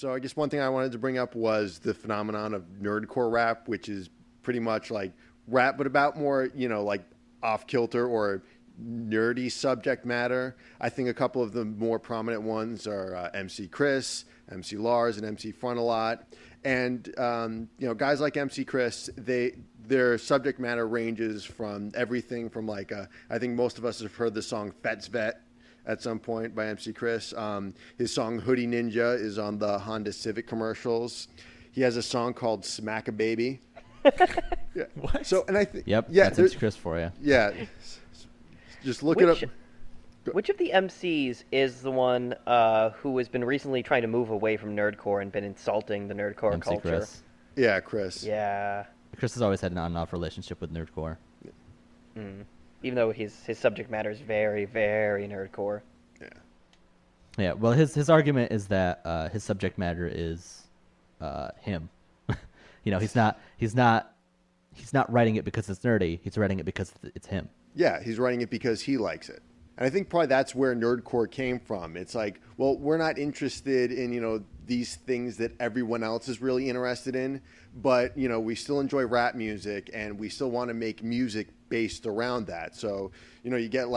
So I guess one thing I wanted to bring up was the phenomenon of nerdcore rap, which is pretty much like rap, but about more, like off kilter or nerdy subject matter. I think a couple of the more prominent ones are MC Chris, MC Lars, and MC Frontalot. And, guys like MC Chris, their subject matter ranges from everything from I think most of us have heard the song Fet's Vet at some point by MC Chris. His song Hoodie Ninja is on the Honda Civic commercials. He has a song called Smack a Baby. Yeah. What? So, and I think, Yep, yeah, that's MC Chris for you. Yeah. Just look it up. Which of the MCs is the one who has been recently trying to move away from nerdcore and been insulting the nerdcore MC culture? Chris. Yeah, Chris. Yeah. Chris has always had an on and off relationship with nerdcore. Even though his subject matter is very, very nerdcore. Yeah. Yeah. Well, his argument is that his subject matter is him. He's not writing it because it's nerdy. He's writing it because it's him. Yeah, he's writing it because he likes it. And I think probably that's where nerdcore came from. It's like, well, we're not interested in, these things that everyone else is really interested in, but, we still enjoy rap music and we still want to make music based around that. So, you get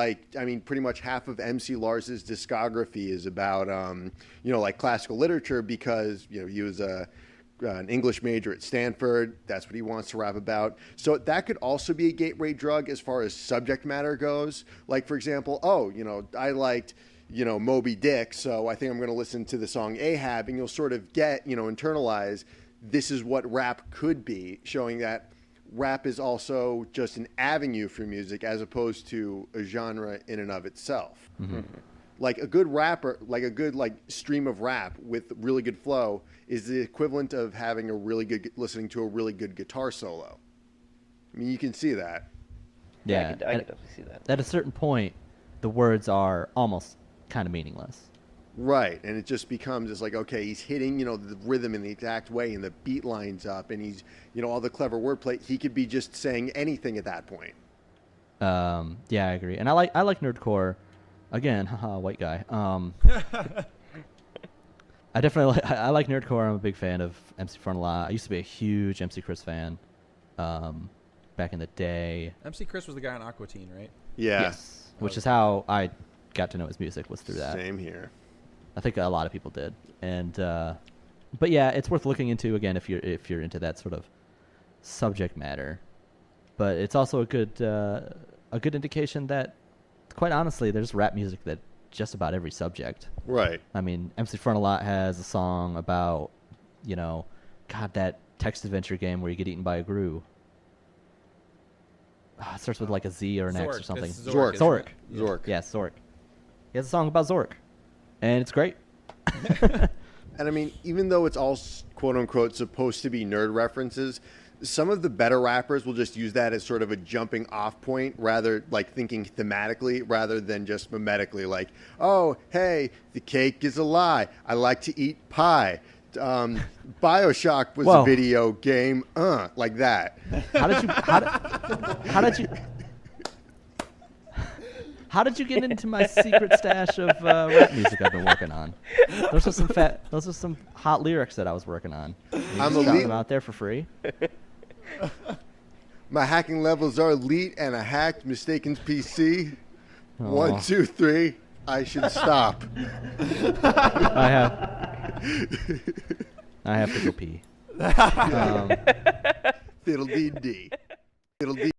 pretty much half of MC Lars's discography is about, classical literature because, he was an English major at Stanford. That's what he wants to rap about. So that could also be a gateway drug as far as subject matter goes. Like, for example, I liked, Moby Dick, so I think I'm going to listen to the song Ahab, and you'll sort of get, internalize this is what rap could be, showing that rap is also just an avenue for music as opposed to a genre in and of itself. Mm-hmm. Like a good rapper, like a good stream of rap with really good flow is the equivalent of having listening to a really good guitar solo. I mean, you can see that. Yeah, I could definitely see that. At a certain point, the words are almost kind of meaningless. Right, and it just becomes just okay, he's hitting, the rhythm in the exact way, and the beat lines up, and he's, all the clever wordplay. He could be just saying anything at that point. Yeah, I agree, and I like nerdcore. Again, haha, white guy. I definitely I like nerdcore. I'm a big fan of MC Frontalot. I used to be a huge MC Chris fan. Back in the day. MC Chris was the guy on Aqua Teen, right? Yeah. Yes, which is how I got to know his music, was through that. Same here. I think a lot of people did, and but yeah, it's worth looking into again if you're into that sort of subject matter. But it's also a good indication that, quite honestly, there's rap music that just about every subject. Right. I mean, MC Frontalot has a song about, that text adventure game where you get eaten by a grue. It starts with a Z or an X or something. Zork. Zork. Yeah. Zork. Yeah, Zork. He has a song about Zork, and it's great. And I mean, even though it's all quote unquote supposed to be nerd references, some of the better rappers will just use that as sort of a jumping off point, rather thinking thematically rather than just mimetically. Like, oh, hey, the cake is a lie. I like to eat pie. BioShock was Whoa. a video game, like that. How did you get into my secret stash of rap music I've been working on? Those are some hot lyrics that I was working on. I'm just elite. them out there for free. My hacking levels are elite, and I hacked Mystakin's PC. Aw. 1, 2, 3. I should stop. I have to go pee. Fiddle dee dee. Fiddle dee.